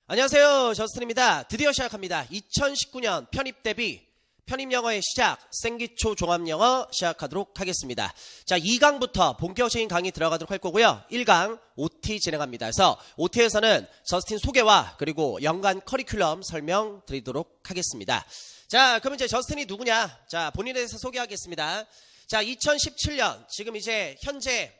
안녕하세요. 저스틴입니다. 드디어 시작합니다. 2019년 편입 대비 편입영어의 시작, 생기초 종합영어 시작하도록 하겠습니다. 자, 2강부터 본격적인 강의 들어가도록 할 거고요. 1강 OT 진행합니다. 그래서 OT에서는 저스틴 소개와 그리고 연간 커리큘럼 설명드리도록 하겠습니다. 자, 그럼 이제 저스틴이 누구냐? 자, 본인에 대해서 소개하겠습니다. 자, 2017년 지금 이제 현재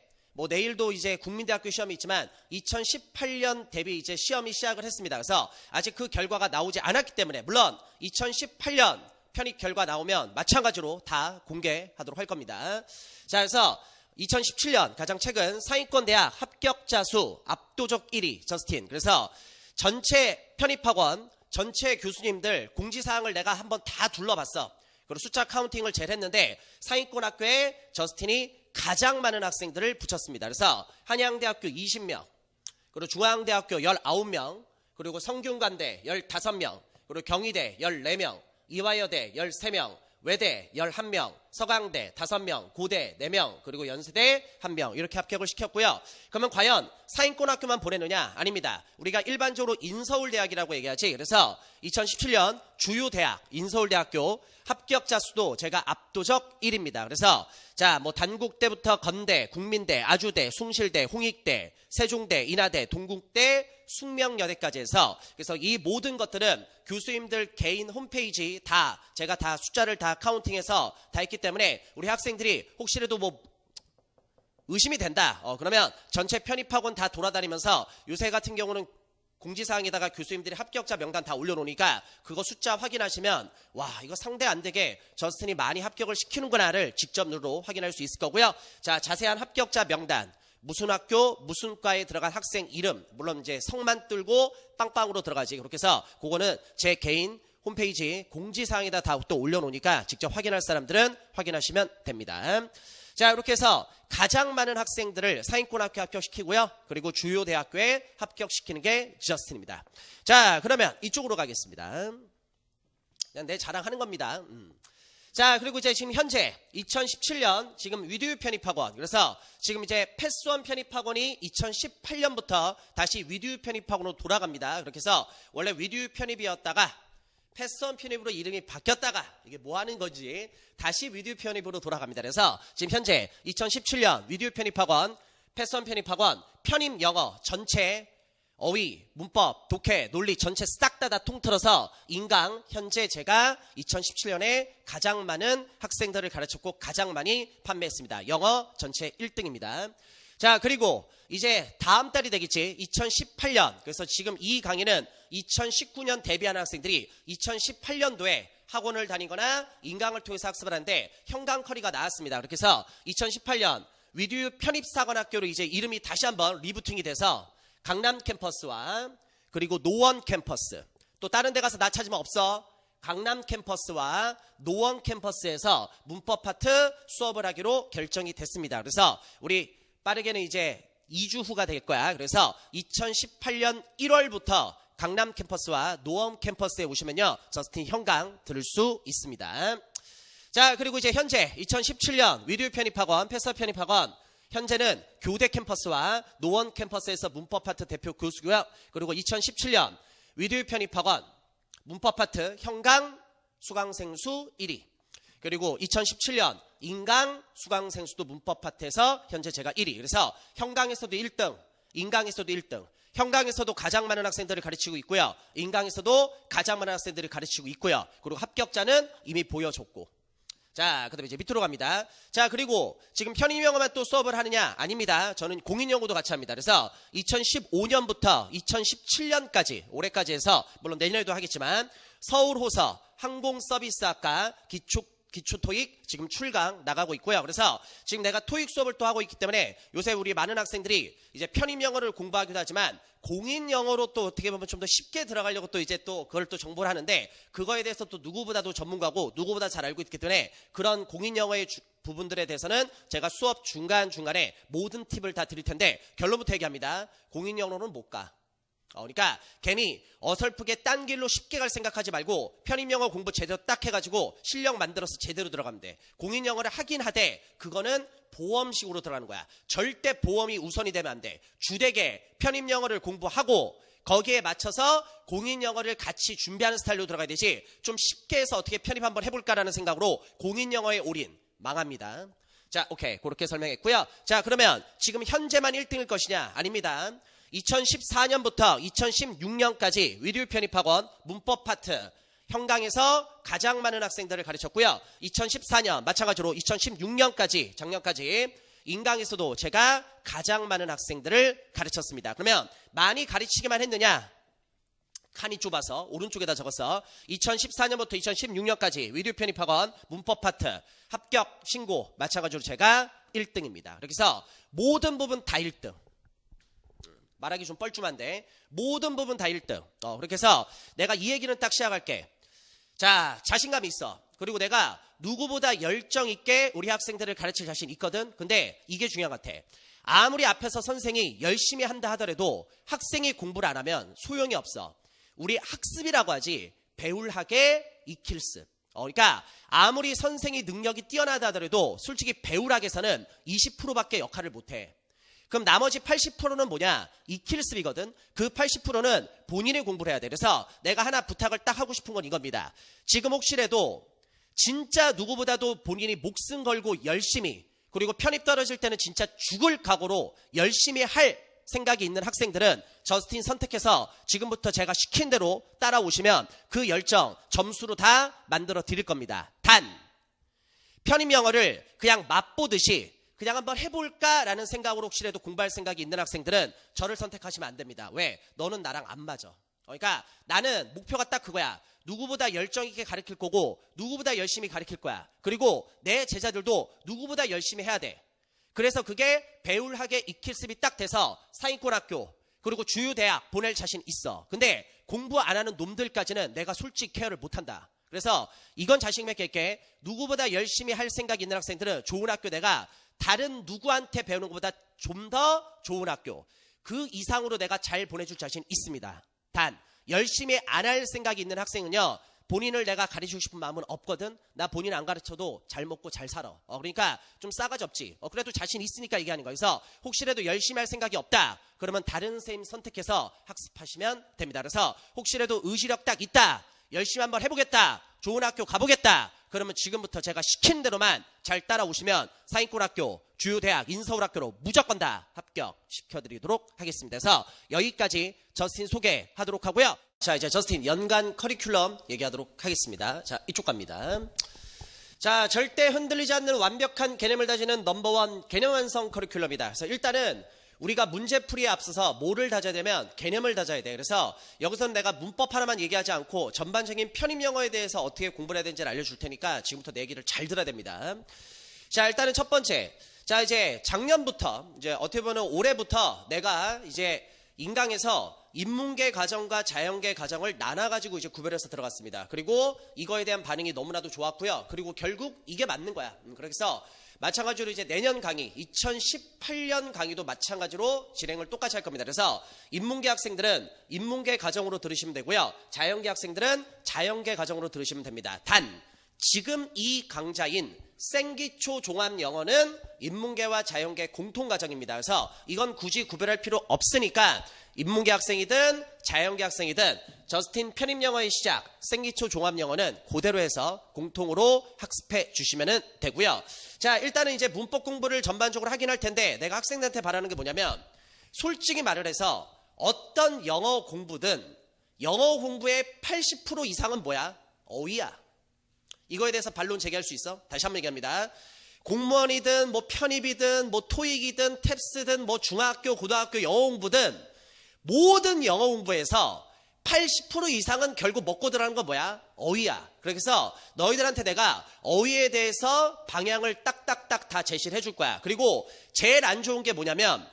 내일도 이제 국민대학교 시험이 있지만 2018년 대비 이제 시험이 시작을 했습니다. 그래서 아직 그 결과가 나오지 않았기 때문에 물론 2018년 편입 결과 나오면 마찬가지로 다 공개하도록 할 겁니다. 자, 그래서 2017년 가장 최근 상위권 대학 합격자 수 압도적 1위 저스틴. 그래서 전체 편입학원 전체 교수님들 공지사항을 내가 한번 다 둘러봤어. 그리고 숫자 카운팅을 제일 했는데 상위권 학교에 저스틴이 가장 많은 학생들을 붙였습니다. 그래서 한양대학교 20명, 그리고 중앙대학교 19명, 그리고 성균관대 15명, 그리고 경희대 14명, 이화여대 13명, 외대 11명, 서강대 5명, 고대 4명, 그리고 연세대 1명 이렇게 합격을 시켰고요. 그러면 과연 상위권 학교만 보내느냐? 아닙니다. 우리가 일반적으로 인서울대학이라고 얘기하지. 그래서 2017년 주요 대학 인서울대학교 합격자 수도 제가 압도적 1위입니다. 그래서 자, 단국대부터 건대, 국민대, 아주대, 숭실대, 홍익대, 세종대, 인하대, 동국대, 숙명여대까지 해서 그래서 이 모든 것들은 교수님들 개인 홈페이지 다 제가 다 숫자를 다 카운팅해서 다 했기 때문에 우리 학생들이 혹시라도 의심이 된다. 그러면 전체 편입학원 다 돌아다니면서 요새 같은 경우는 공지사항에다가 교수님들이 합격자 명단 다 올려놓으니까 그거 숫자 확인하시면 와, 이거 상대 안 되게 저스틴이 많이 합격을 시키는구나를 직접 눈으로 확인할 수 있을 거고요. 자, 자세한 합격자 명단, 무슨 학교, 무슨 과에 들어간 학생 이름, 물론 이제 성만 뜰고 빵빵으로 들어가지. 그렇게 해서 그거는 제 개인 홈페이지 공지사항에다 다 또 올려놓으니까 직접 확인할 사람들은 확인하시면 됩니다. 자, 이렇게 해서 가장 많은 학생들을 상위권 학교 합격시키고요. 그리고 주요 대학교에 합격시키는 게 저스틴입니다. 자, 그러면 이쪽으로 가겠습니다. 그냥 내 자랑하는 겁니다. 자, 그리고 이제 지금 현재 2017년 지금 위드유 편입학원, 그래서 지금 이제 패스원 편입학원이 2018년부터 다시 위드유 편입학원으로 돌아갑니다. 그렇게 해서 원래 위드유 편입이었다가 패스원 편입으로 이름이 바뀌었다가 이게 뭐 하는 건지 다시 위드유 편입으로 돌아갑니다. 그래서 지금 현재 2017년 위드유 편입학원, 패스원 편입학원, 편입 영어 전체 어휘, 문법, 독해, 논리 전체 싹 다 통틀어서 인강 현재 제가 2017년에 가장 많은 학생들을 가르쳤고 가장 많이 판매했습니다. 영어 전체 1등입니다. 자, 그리고 이제 다음 달이 되겠지. 2018년. 그래서 지금 이 강의는 2019년 데뷔하는 학생들이 2018년도에 학원을 다니거나 인강을 통해서 학습을 하는데 형강 커리가 나왔습니다. 그렇게 해서 2018년 위드유 편입사관학교로 이제 이름이 다시 한번 리부팅이 돼서 강남 캠퍼스와 그리고 노원 캠퍼스, 또 다른 데 가서 나 찾으면 없어. 강남 캠퍼스와 노원 캠퍼스에서 문법 파트 수업을 하기로 결정이 됐습니다. 그래서 우리 빠르게는 이제 2주 후가 될 거야. 그래서 2018년 1월부터 강남 캠퍼스와 노원 캠퍼스에 오시면요, 저스틴 형강 들을 수 있습니다. 자, 그리고 이제 현재 2017년 위드유 편입학원, 패스원 편입학원, 현재는 교대 캠퍼스와 노원 캠퍼스에서 문법 파트 대표 교수고요. 그리고 2017년 위드유 편입학원 문법 파트 형강 수강생 수 1위. 그리고 2017년 인강 수강생 수도 문법 파트에서 현재 제가 1위. 그래서 형강에서도 1등, 인강에서도 1등. 형강에서도 가장 많은 학생들을 가르치고 있고요. 인강에서도 가장 많은 학생들을 가르치고 있고요. 그리고 합격자는 이미 보여줬고. 자, 그 다음에 이제 밑으로 갑니다. 자, 그리고 지금 편입영어만 또 수업을 하느냐? 아닙니다. 저는 공인영어도 같이 합니다. 그래서 2015년부터 2017년까지, 올해까지 해서, 물론 내년에도 하겠지만, 서울호서 항공서비스학과 기초 토익 지금 출강 나가고 있고요. 그래서 지금 내가 토익 수업을 또 하고 있기 때문에 요새 우리 많은 학생들이 이제 편입 영어를 공부하기도 하지만 공인 영어로 또 어떻게 보면 좀 더 쉽게 들어가려고 또 이제 또 그걸 또 정보를 하는데 그거에 대해서 또 누구보다도 전문가고 누구보다 잘 알고 있기 때문에 그런 공인 영어의 부분들에 대해서는 제가 수업 중간중간에 모든 팁을 다 드릴 텐데 결론부터 얘기합니다. 공인 영어로는 못 가. 그러니까 괜히 어설프게 딴 길로 쉽게 갈 생각하지 말고 편입영어 공부 제대로 딱 해가지고 실력 만들어서 제대로 들어가면 돼. 공인영어를 하긴 하되 그거는 보험식으로 들어가는 거야. 절대 보험이 우선이 되면 안 돼. 주되게 편입영어를 공부하고 거기에 맞춰서 공인 영어를 같이 준비하는 스타일로 들어가야 되지 좀 쉽게 해서 어떻게 편입 한번 해볼까라는 생각으로 공인 영어에 올인 망합니다. 자, 오케이. 그렇게 설명했고요. 자, 그러면 지금 현재만 1등일 것이냐? 아닙니다. 2014년부터 2016년까지 위류 편입학원 문법 파트 현강에서 가장 많은 학생들을 가르쳤고요. 2014년 마찬가지로 2016년까지 작년까지 인강에서도 제가 가장 많은 학생들을 가르쳤습니다. 그러면 많이 가르치기만 했느냐? 칸이 좁아서 오른쪽에다 적었어. 2014년부터 2016년까지 위류 편입학원 문법 파트 합격 신고 마찬가지로 제가 1등입니다. 그렇게 해서 모든 부분 다 1등. 말하기 좀 뻘쭘한데 모든 부분 다 1등. 그렇게 해서 내가 이 얘기는 딱 시작할게. 자, 자신감이 있어. 그리고 내가 누구보다 열정 있게 우리 학생들을 가르칠 자신 있거든. 근데 이게 중요한 것 같아. 아무리 앞에서 선생이 열심히 한다 하더라도 학생이 공부를 안 하면 소용이 없어. 우리 학습이라고 하지 배울하게 익힐습. 그러니까 아무리 선생이 능력이 뛰어나다 하더라도 솔직히 배울학에서는 20%밖에 역할을 못해. 그럼 나머지 80%는 뭐냐? 익힐습이거든. 그 80%는 본인이 공부를 해야 돼. 그래서 내가 하나 부탁을 딱 하고 싶은 건 이겁니다. 지금 혹시라도 진짜 누구보다도 본인이 목숨 걸고 열심히 그리고 편입 떨어질 때는 진짜 죽을 각오로 열심히 할 생각이 있는 학생들은 저스틴 선택해서 지금부터 제가 시킨 대로 따라오시면 그 열정 점수로 다 만들어 드릴 겁니다. 단 편입 영어를 그냥 맛보듯이 그냥 한번 해볼까라는 생각으로 혹시라도 공부할 생각이 있는 학생들은 저를 선택하시면 안 됩니다. 왜? 너는 나랑 안 맞아. 그러니까 나는 목표가 딱 그거야. 누구보다 열정 있게 가르칠 거고 누구보다 열심히 가르칠 거야. 그리고 내 제자들도 누구보다 열심히 해야 돼. 그래서 그게 배울하게 익힐습이 딱 돼서 상위권 학교 그리고 주요 대학 보낼 자신 있어. 근데 공부 안 하는 놈들까지는 내가 솔직히 케어를 못한다. 그래서 이건 자신 있게 할게. 누구보다 열심히 할 생각이 있는 학생들은 좋은 학교 내가 다른 누구한테 배우는 것보다 좀 더 좋은 학교 그 이상으로 내가 잘 보내줄 자신 있습니다. 단 열심히 안 할 생각이 있는 학생은요 본인을 내가 가르치고 싶은 마음은 없거든. 나 본인 안 가르쳐도 잘 먹고 잘 살아. 그러니까 좀 싸가지 없지. 그래도 자신 있으니까 얘기하는 거예요. 그래서 혹시라도 열심히 할 생각이 없다 그러면 다른 선생님 선택해서 학습하시면 됩니다. 그래서 혹시라도 의지력 딱 있다 열심히 한번 해보겠다 좋은 학교 가보겠다 그러면 지금부터 제가 시킨 대로만 잘 따라오시면 상위권 학교, 주요 대학, 인서울 학교로 무조건 다 합격시켜드리도록 하겠습니다. 그래서 여기까지 저스틴 소개하도록 하고요. 자, 이제 저스틴 연간 커리큘럼 얘기하도록 하겠습니다. 자, 이쪽 갑니다. 자, 절대 흔들리지 않는 완벽한 개념을 다지는 넘버원 개념 완성 커리큘럼이다. 그래서 일단은 우리가 문제풀이에 앞서서 뭐를 다져야 되면 개념을 다져야 돼. 그래서 여기서는 내가 문법 하나만 얘기하지 않고 전반적인 편입 영어에 대해서 어떻게 공부를 해야 되는지를 알려줄 테니까 지금부터 내 얘기를 잘 들어야 됩니다. 자, 일단은 첫 번째. 자, 이제 작년부터 이제 어떻게 보면 올해부터 내가 이제 인강에서 인문계 과정과 자연계 과정을 나눠가지고 이제 구별해서 들어갔습니다. 그리고 이거에 대한 반응이 너무나도 좋았고요. 그리고 결국 이게 맞는 거야. 그래서 마찬가지로 이제 내년 강의 2018년 강의도 마찬가지로 진행을 똑같이 할 겁니다. 그래서 인문계 학생들은 인문계 과정으로 들으시면 되고요. 자연계 학생들은 자연계 과정으로 들으시면 됩니다. 단 지금 이 강좌인 생기초 종합영어는 인문계와 자연계 공통과정입니다. 그래서 이건 굳이 구별할 필요 없으니까 인문계 학생이든 자연계 학생이든 저스틴 편입영어의 시작 생기초 종합영어는 그대로 해서 공통으로 학습해 주시면 되고요. 자, 일단은 이제 문법 공부를 전반적으로 하긴 할 텐데 내가 학생들한테 바라는 게 뭐냐면 솔직히 말을 해서 어떤 영어 공부든 영어 공부의 80% 이상은 뭐야? 어휘야. 이거에 대해서 반론 제기할 수 있어? 다시 한번 얘기합니다. 공무원이든 뭐 편입이든 뭐 토익이든 탭스든 뭐 중학교 고등학교 영어 공부든 모든 영어 공부에서 80% 이상은 결국 먹고 들어가는 건 뭐야? 어휘야. 그래서 너희들한테 내가 어휘에 대해서 방향을 딱딱딱 다 제시를 해줄 거야. 그리고 제일 안 좋은 게 뭐냐면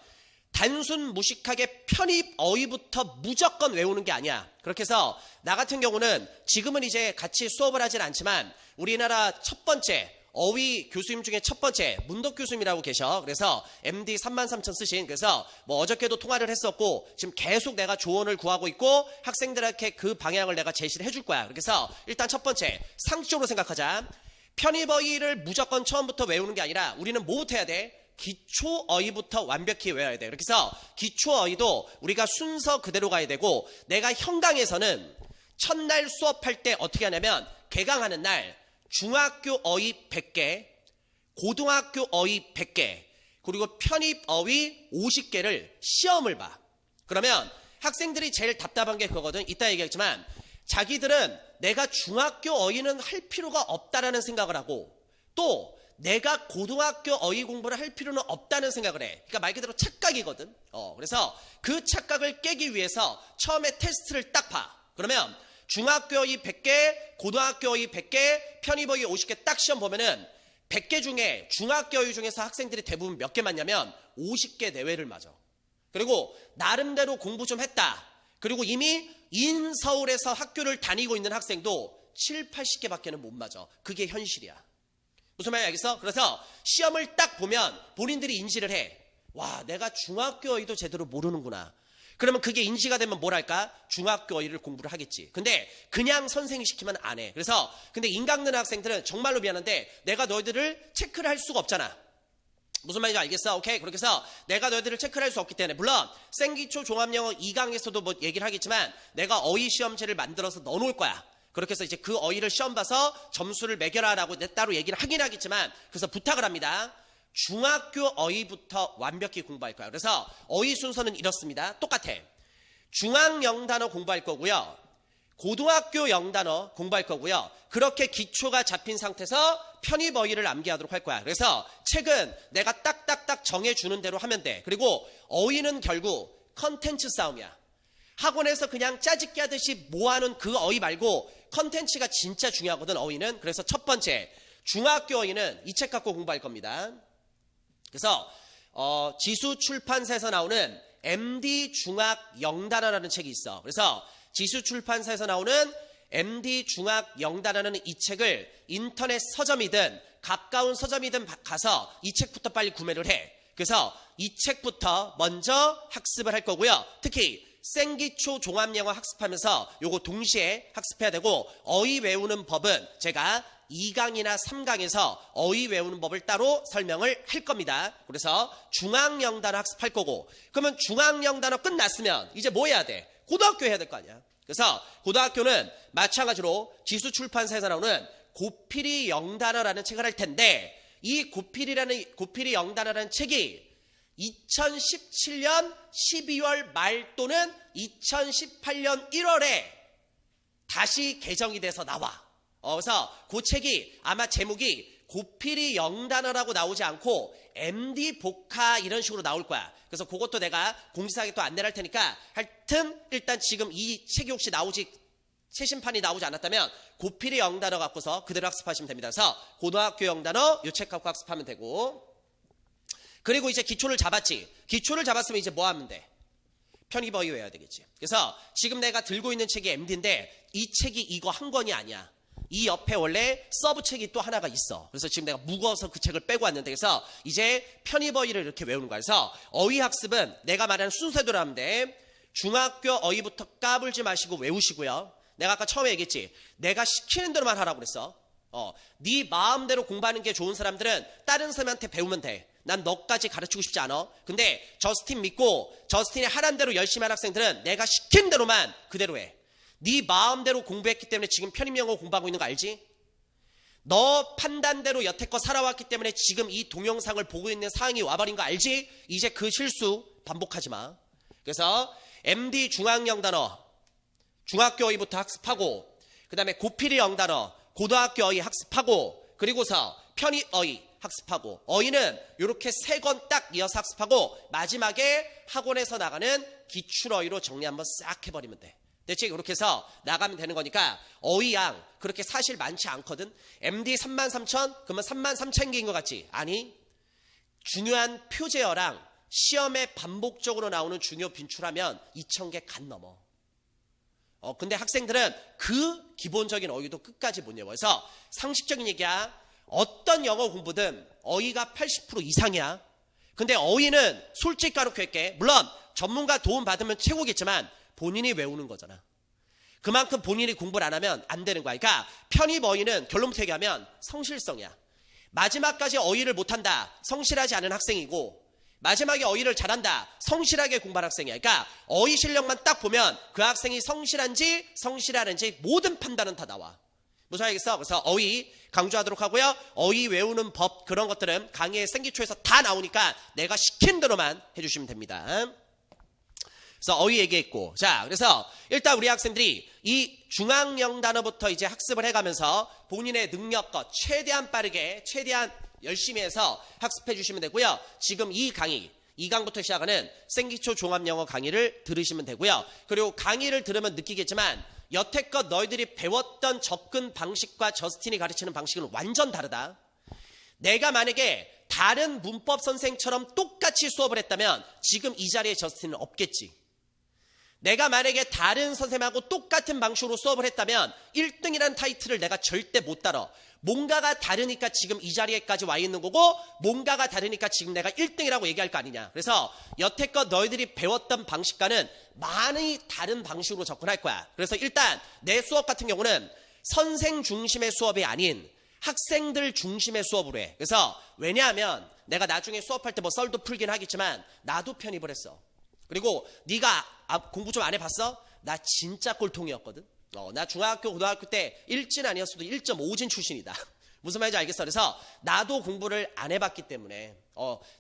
단순 무식하게 편입 어휘부터 무조건 외우는 게 아니야. 그렇게 해서 나 같은 경우는 지금은 이제 같이 수업을 하진 않지만 우리나라 첫 번째 어휘 교수님 중에 첫 번째 문덕 교수님이라고 계셔. 그래서 MD 33,000 쓰신 그래서 뭐 어저께도 통화를 했었고 지금 계속 내가 조언을 구하고 있고 학생들한테 그 방향을 내가 제시를 해줄 거야. 그래서 일단 첫 번째 상식적으로 생각하자. 편입 어휘를 무조건 처음부터 외우는 게 아니라 우리는 뭐부터 해야 돼? 기초 어휘부터 완벽히 외워야 돼요. 그렇게 해서 기초 어휘도 우리가 순서 그대로 가야 되고, 내가 현강에서는 첫날 수업할 때 어떻게 하냐면 개강하는 날 중학교 어휘 100개, 고등학교 어휘 100개, 그리고 편입 어휘 50개를 시험을 봐. 그러면 학생들이 제일 답답한 게 그거거든. 이따 얘기했지만 자기들은 내가 중학교 어휘는 할 필요가 없다라는 생각을 하고, 또 내가 고등학교 어휘 공부를 할 필요는 없다는 생각을 해. 그러니까 말 그대로 착각이거든. 그래서 그 착각을 깨기 위해서 처음에 테스트를 딱 봐. 그러면 중학교 어휘 100개, 고등학교 어휘 100개, 편입 어휘 50개 딱 시험 보면은 100개 중에 중학교 어휘 중에서 학생들이 대부분 몇 개 맞냐면 50개 내외를 맞아. 그리고 나름대로 공부 좀 했다. 그리고 이미 인서울에서 학교를 다니고 있는 학생도 7, 80개밖에는 못 맞아. 그게 현실이야. 무슨 말인지 알겠어? 그래서 시험을 딱 보면 본인들이 인지를 해. 와, 내가 중학교 어휘도 제대로 모르는구나. 그러면 그게 인지가 되면 뭘 할까? 중학교 어휘를 공부를 하겠지. 근데 그냥 선생이 시키면 안 해. 그래서 근데 인강는 학생들은 정말로 미안한데 내가 너희들을 체크를 할 수가 없잖아. 무슨 말인지 알겠어? 오케이? 그렇게 해서 내가 너희들을 체크를 할 수 없기 때문에, 물론 생기초 종합영어 2강에서도 뭐 얘기를 하겠지만 내가 어휘 시험지를 만들어서 넣어놓을 거야. 그렇게 해서 이제 그 어휘를 시험 봐서 점수를 매겨라라고 따로 얘기를 하긴 하겠지만, 그래서 부탁을 합니다. 중학교 어휘부터 완벽히 공부할 거야. 그래서 어휘 순서는 이렇습니다. 똑같아. 중학 영단어 공부할 거고요. 고등학교 영단어 공부할 거고요. 그렇게 기초가 잡힌 상태에서 편입 어휘를 암기하도록 할 거야. 그래서 책은 내가 딱딱딱 정해주는 대로 하면 돼. 그리고 어휘는 결국 컨텐츠 싸움이야. 학원에서 그냥 짜집기 하듯이 모아놓은 그 어휘 말고 컨텐츠가 진짜 중요하거든, 어휘는. 그래서 첫 번째, 중학교 어휘는 이 책 갖고 공부할 겁니다. 그래서 지수 출판사에서 나오는 MD 중학 영단어라는 책이 있어. 그래서 지수 출판사에서 나오는 MD 중학 영단어라는 이 책을 인터넷 서점이든 가까운 서점이든 가서 이 책부터 빨리 구매를 해. 그래서 이 책부터 먼저 학습을 할 거고요. 특히 생기초 종합영어 학습하면서 요거 동시에 학습해야 되고, 어휘 외우는 법은 제가 2강이나 3강에서 어휘 외우는 법을 따로 설명을 할 겁니다. 그래서 중학영단어 학습할 거고, 그러면 중학영단어 끝났으면 이제 뭐 해야 돼? 고등학교 해야 될 거 아니야. 그래서 고등학교는 마찬가지로 지수출판사에서 나오는 고필이 영단어라는 책을 할 텐데, 이 고필이 영단어라는 책이 2017년 12월 말 또는 2018년 1월에 다시 개정이 돼서 나와. 그래서 그 책이 아마 제목이 고필이 영단어라고 나오지 않고 MD 복화 이런 식으로 나올 거야. 그래서 그것도 내가 공지사항에 또 안내를 할 테니까, 하여튼 일단 지금 이 책이 혹시 최신판이 나오지 않았다면 고필이 영단어 갖고서 그대로 학습하시면 됩니다. 그래서 고등학교 영단어 이 책 갖고 학습하면 되고, 그리고 이제 기초를 잡았지. 기초를 잡았으면 이제 뭐 하면 돼? 편입 어휘 외워야 되겠지. 그래서 지금 내가 들고 있는 책이 MD인데 이 책이 이거 한 권이 아니야. 이 옆에 원래 서브 책이 또 하나가 있어. 그래서 지금 내가 무거워서 그 책을 빼고 왔는데, 그래서 이제 편입 어휘를 이렇게 외우는 거야. 그래서 어휘 학습은 내가 말하는 순서대로 하면 돼. 중학교 어휘부터 까불지 마시고 외우시고요. 내가 아까 처음에 얘기했지. 내가 시키는 대로만 하라고 그랬어. 네 마음대로 공부하는 게 좋은 사람들은 다른 사람한테 배우면 돼. 난 너까지 가르치고 싶지 않아. 근데 저스틴 믿고 저스틴이 하란 대로 열심히 한 학생들은 내가 시킨 대로만 그대로 해. 네 마음대로 공부했기 때문에 지금 편입영어 공부하고 있는 거 알지? 너 판단대로 여태껏 살아왔기 때문에 지금 이 동영상을 보고 있는 상황이 와버린 거 알지? 이제 그 실수 반복하지 마. 그래서 MD 중학영단어 중학교 어휘부터 학습하고, 그 다음에 고필이 영단어 고등학교 어휘 학습하고, 그리고서 편입 어휘 학습하고, 어휘는 이렇게 3권 딱 이어서 학습하고, 마지막에 학원에서 나가는 기출 어휘로 정리 한번 싹 해버리면 돼. 대체 이렇게 해서 나가면 되는 거니까 어휘양 그렇게 사실 많지 않거든. MD 33,000 그러면 33,000개인 것 같지? 아니, 중요한 표제어랑 시험에 반복적으로 나오는 중요 빈출하면 2,000개 간 넘어. 근데 학생들은 그 기본적인 어휘도 끝까지 못 외워. 그래서 상식적인 얘기야. 어떤 영어 공부든 어휘가 80% 이상이야. 근데 어휘는 솔직히 까놓고 할게. 물론 전문가 도움 받으면 최고겠지만 본인이 외우는 거잖아. 그만큼 본인이 공부를 안 하면 안 되는 거야. 그러니까 편입 어휘는 결론부터 얘기하면 성실성이야. 마지막까지 어휘를 못한다. 성실하지 않은 학생이고 마지막에 어휘를 잘한다. 성실하게 공부한 학생이야. 그러니까 어휘 실력만 딱 보면 그 학생이 성실한지 성실하는지 모든 판단은 다 나와. 무슨 말이겠어? 그래서 어휘 강조하도록 하고요. 어휘 외우는 법 그런 것들은 강의의 생기초에서 다 나오니까 내가 시킨 대로만 해주시면 됩니다. 그래서 어휘 얘기했고, 자, 그래서 일단 우리 학생들이 이 중앙영 단어부터 이제 학습을 해가면서 본인의 능력껏 최대한 빠르게, 최대한 열심히 해서 학습해 주시면 되고요. 지금 이 강의, 2강부터 시작하는 생기초 종합영어 강의를 들으시면 되고요. 그리고 강의를 들으면 느끼겠지만 여태껏 너희들이 배웠던 접근 방식과 저스틴이 가르치는 방식은 완전 다르다. 내가 만약에 다른 문법 선생처럼 똑같이 수업을 했다면 지금 이 자리에 저스틴은 없겠지. 내가 만약에 다른 선생님하고 똑같은 방식으로 수업을 했다면 1등이라는 타이틀을 내가 절대 못 달아. 뭔가가 다르니까 지금 이 자리에까지 와 있는 거고 뭔가가 다르니까 지금 내가 1등이라고 얘기할 거 아니냐. 그래서 여태껏 너희들이 배웠던 방식과는 많이 다른 방식으로 접근할 거야. 그래서 일단 내 수업 같은 경우는 선생 중심의 수업이 아닌 학생들 중심의 수업으로 해. 그래서 왜냐하면 내가 나중에 수업할 때 뭐 썰도 풀긴 하겠지만 나도 편입을 했어. 그리고 네가 공부 좀 안 해봤어? 나 진짜 꼴통이었거든. 나 중학교 고등학교 때 1진 아니었어도 1.5진 출신이다. 무슨 말인지 알겠어? 그래서 나도 공부를 안 해봤기 때문에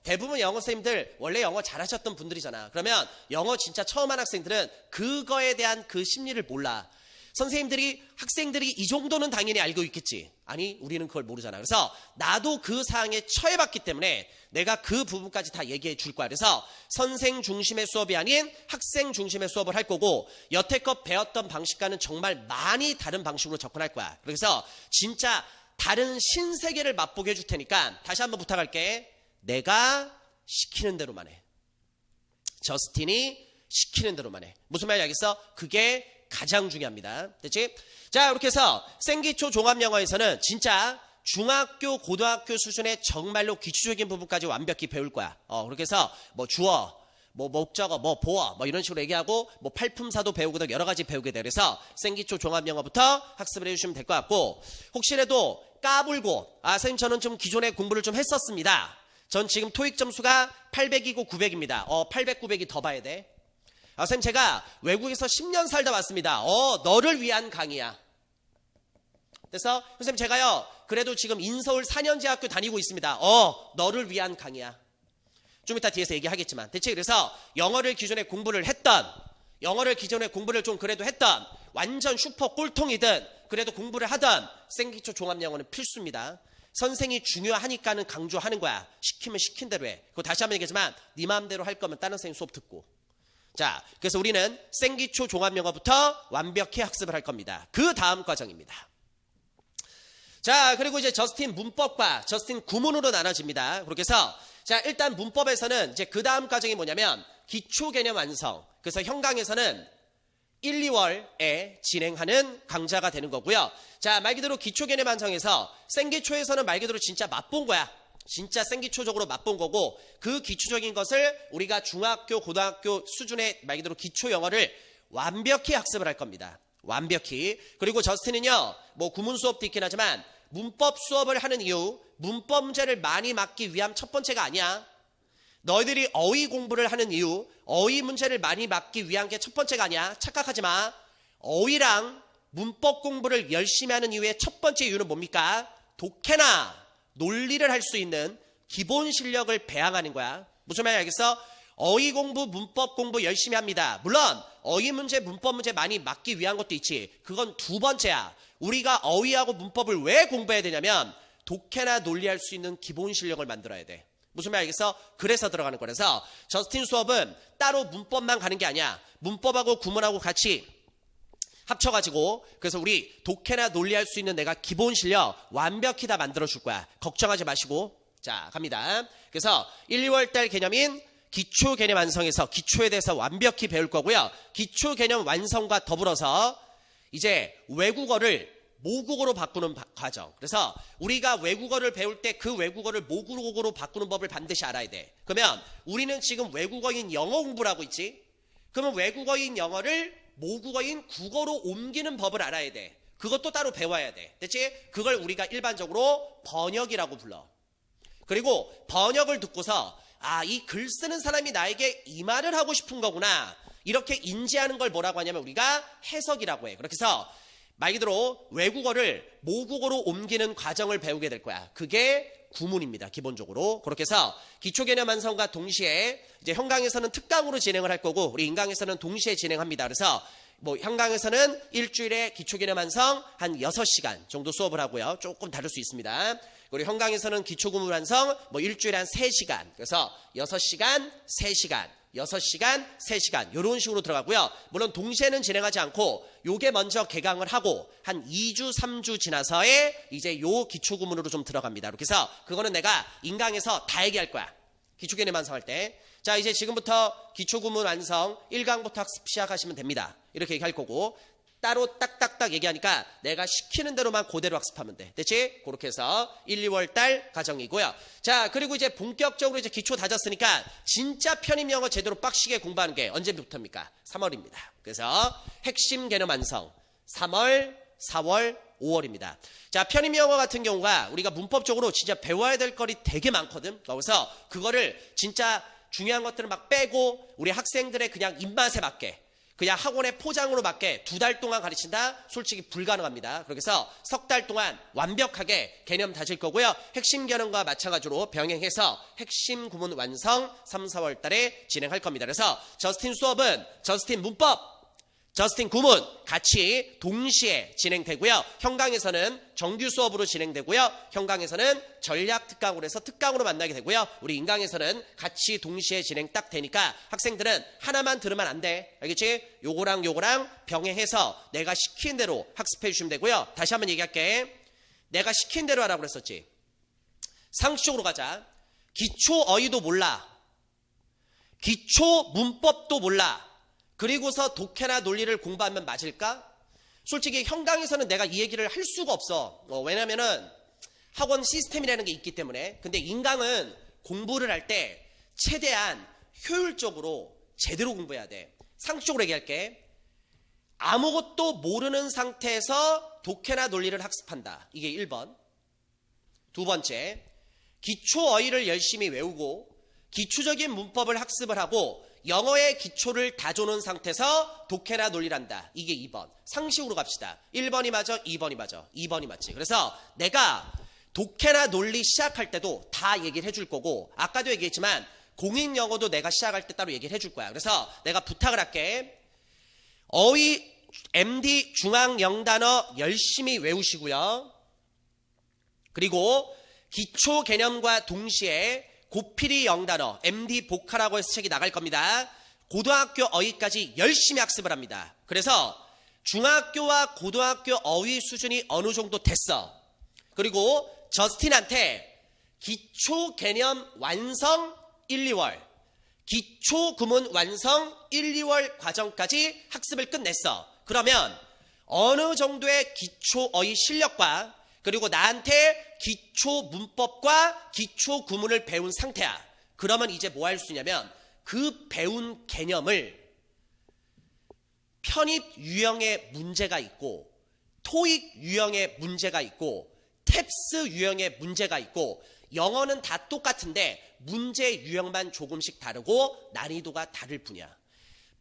대부분 영어 선생님들 원래 영어 잘하셨던 분들이잖아. 그러면 영어 진짜 처음 한 학생들은 그거에 대한 그 심리를 몰라. 선생님들이 학생들이 이 정도는 당연히 알고 있겠지. 아니 우리는 그걸 모르잖아. 그래서 나도 그 사항에 처해봤기 때문에 내가 그 부분까지 다 얘기해 줄 거야. 그래서 선생 중심의 수업이 아닌 학생 중심의 수업을 할 거고 여태껏 배웠던 방식과는 정말 많이 다른 방식으로 접근할 거야. 그래서 진짜 다른 신세계를 맛보게 해줄 테니까 다시 한번 부탁할게. 내가 시키는 대로만 해. 저스틴이 시키는 대로만 해. 무슨 말인지 알겠어? 그게 가장 중요합니다. 됐지? 자, 이렇게 해서 생기초 종합영어에서는 진짜 중학교, 고등학교 수준의 정말로 기초적인 부분까지 완벽히 배울 거야. 그렇게 해서 뭐 주어, 뭐 목적어, 뭐 보어, 뭐 이런 식으로 얘기하고 뭐 팔품사도 배우고 등 여러 가지 배우게 돼. 그래서 생기초 종합영어부터 학습을 해주시면 될 것 같고 혹시라도 까불고 선생님 저는 좀 기존에 공부를 좀 했었습니다. 전 지금 토익 점수가 800이고 900입니다. 800, 900이 더 봐야 돼. 선생님 제가 외국에서 10년 살다 왔습니다. 너를 위한 강의야. 그래서 선생님 제가요 그래도 지금 인서울 4년제 학교 다니고 있습니다. 너를 위한 강의야. 좀 이따 뒤에서 얘기하겠지만 대체 그래서 영어를 기존에 공부를 했던 영어를 기존에 공부를 좀 그래도 했던 완전 슈퍼 꼴통이든 그래도 공부를 하던 생기초 종합영어는 필수입니다. 선생이 중요하니까는 강조하는 거야. 시키면 시킨 대로 해. 그거 다시 한번 얘기하지만 네 마음대로 할 거면 다른 선생님 수업 듣고. 자, 그래서 우리는 생기초 종합영어부터 완벽히 학습을 할 겁니다. 그 다음 과정입니다. 자, 그리고 이제 저스틴 문법과 저스틴 구문으로 나눠집니다. 그렇게 해서 자, 일단 문법에서는 이제 그 다음 과정이 뭐냐면 기초 개념 완성. 그래서 현강에서는 1, 2월에 진행하는 강좌가 되는 거고요. 자, 말 그대로 기초 개념 완성에서 생기초에서는 말 그대로 진짜 맛본 거야. 진짜 생기초적으로 맛본 거고 그 기초적인 것을 우리가 중학교, 고등학교 수준의 말 그대로 기초 영어를 완벽히 학습을 할 겁니다. 완벽히. 그리고 저스틴은요, 뭐 구문 수업도 있긴 하지만 문법 수업을 하는 이유, 문법 문제를 많이 맞기 위한 첫 번째가 아니야. 너희들이 어휘 공부를 하는 이유, 어휘 문제를 많이 맞기 위한 게 첫 번째가 아니야. 착각하지 마. 어휘랑 문법 공부를 열심히 하는 이유의 첫 번째 이유는 뭡니까? 독해나 논리를 할 수 있는 기본 실력을 배양하는 거야. 무슨 말인지 알겠어? 어휘 공부, 문법 공부 열심히 합니다. 물론 어휘 문제, 문법 문제 많이 맞기 위한 것도 있지. 그건 두 번째야. 우리가 어휘하고 문법을 왜 공부해야 되냐면 독해나 논리할 수 있는 기본 실력을 만들어야 돼. 무슨 말 알겠어? 그래서 들어가는 거라서 저스틴 수업은 따로 문법만 가는 게 아니야. 문법하고 구문하고 같이 합쳐가지고 그래서 우리 독해나 논리할 수 있는 내가 기본 실력 완벽히 다 만들어줄 거야. 걱정하지 마시고. 자, 갑니다. 그래서 1, 2월달 개념인 기초 개념 완성에서 기초에 대해서 완벽히 배울 거고요. 기초 개념 완성과 더불어서 이제 외국어를 모국어로 바꾸는 과정. 그래서 우리가 외국어를 배울 때 그 외국어를 모국어로 바꾸는 법을 반드시 알아야 돼. 그러면 우리는 지금 외국어인 영어 공부를 하고 있지. 그러면 외국어인 영어를 모국어인 국어로 옮기는 법을 알아야 돼. 그것도 따로 배워야 돼. 됐지? 그걸 우리가 일반적으로 번역이라고 불러. 그리고 번역을 듣고서 이 글 쓰는 사람이 나에게 이 말을 하고 싶은 거구나. 이렇게 인지하는 걸 뭐라고 하냐면 우리가 해석이라고 해. 그렇게 해서 말 그대로 외국어를 모국어로 옮기는 과정을 배우게 될 거야. 그게 구문입니다. 기본적으로. 그렇게 해서 기초개념 완성과 동시에 이제 형강에서는 특강으로 진행을 할 거고 우리 인강에서는 동시에 진행합니다. 그래서 형강에서는 일주일에 기초개념 완성 한 6시간 정도 수업을 하고요. 조금 다를 수 있습니다. 그리고 형강에서는 기초구문 완성 일주일에 한 3시간. 그래서 6시간, 3시간, 6시간, 3시간 이런 식으로 들어가고요. 물론 동시에는 진행하지 않고 요게 먼저 개강을 하고 한 2주, 3주 지나서에 이제 요 기초구문으로 좀 들어갑니다. 그렇게 해서 그거는 내가 인강에서 다 얘기할 거야. 기초개념 완성할 때. 자, 이제 지금부터 기초구문 완성 1강부터 학습 시작하시면 됩니다. 이렇게 얘기할 거고 따로 딱딱딱 얘기하니까 내가 시키는 대로만 그대로 학습하면 돼. 됐지? 그렇게 해서 1, 2월 달 과정이고요. 자, 그리고 이제 본격적으로 이제 기초 다졌으니까 진짜 편입 영어 제대로 빡시게 공부하는 게 언제부터입니까? 3월입니다. 그래서 핵심 개념 완성 3월, 4월, 5월입니다. 자, 편입 영어 같은 경우가 우리가 문법적으로 진짜 배워야 될 거리 되게 많거든. 그래서 그거를 진짜 중요한 것들을 막 빼고 우리 학생들의 그냥 입맛에 맞게 그냥 학원의 포장으로 맞게 2달 동안 가르친다? 솔직히 불가능합니다. 그렇게 해서 석 달 동안 완벽하게 개념 다질 거고요. 핵심 개념과 마찬가지로 병행해서 핵심 구문 완성 3, 4월 달에 진행할 겁니다. 그래서 저스틴 수업은 저스틴 문법, 저스틴 구문 같이 동시에 진행되고요. 형강에서는 정규 수업으로 진행되고요. 형강에서는 전략 특강으로 해서 특강으로 만나게 되고요. 우리 인강에서는 같이 동시에 진행 딱 되니까 학생들은 하나만 들으면 안 돼. 알겠지? 요거랑 요거랑 병행해서 내가 시킨 대로 학습해 주시면 되고요. 다시 한번 얘기할게. 내가 시킨 대로 하라고 그랬었지. 상식적으로 가자. 기초 어휘도 몰라. 기초 문법도 몰라. 그리고서 독해나 논리를 공부하면 맞을까? 솔직히 형강에서는 내가 이 얘기를 할 수가 없어. 왜냐면은 학원 시스템이라는 게 있기 때문에. 근데 인강은 공부를 할 때 최대한 효율적으로 제대로 공부해야 돼. 상식적으로 얘기할게. 아무것도 모르는 상태에서 독해나 논리를 학습한다. 이게 1번. 두 번째, 기초 어휘를 열심히 외우고 기초적인 문법을 학습을 하고 영어의 기초를 다져놓은 상태에서 독해나 논리를 한다. 이게 2번. 상식으로 갑시다. 1번이 맞아, 2번이 맞아. 2번이 맞지. 그래서 내가 독해나 논리 시작할 때도 다 얘기를 해줄 거고 아까도 얘기했지만 공인영어도 내가 시작할 때 따로 얘기를 해줄 거야. 그래서 내가 부탁을 할게. 어휘, MD, 중앙 영단어 열심히 외우시고요. 그리고 기초 개념과 동시에 고필이 영단어, MD 복화라고 해서 책이 나갈 겁니다. 고등학교 어휘까지 열심히 학습을 합니다. 그래서 중학교와 고등학교 어휘 수준이 어느 정도 됐어. 그리고 저스틴한테 기초 개념 완성 1, 2월, 기초 구문 완성 1, 2월 과정까지 학습을 끝냈어. 그러면 어느 정도의 기초 어휘 실력과 그리고 나한테 기초 문법과 기초 구문을 배운 상태야. 그러면 이제 뭐 할 수 있냐면 그 배운 개념을 편입 유형의 문제가 있고 토익 유형의 문제가 있고 탭스 유형의 문제가 있고 영어는 다 똑같은데 문제 유형만 조금씩 다르고 난이도가 다를 뿐이야.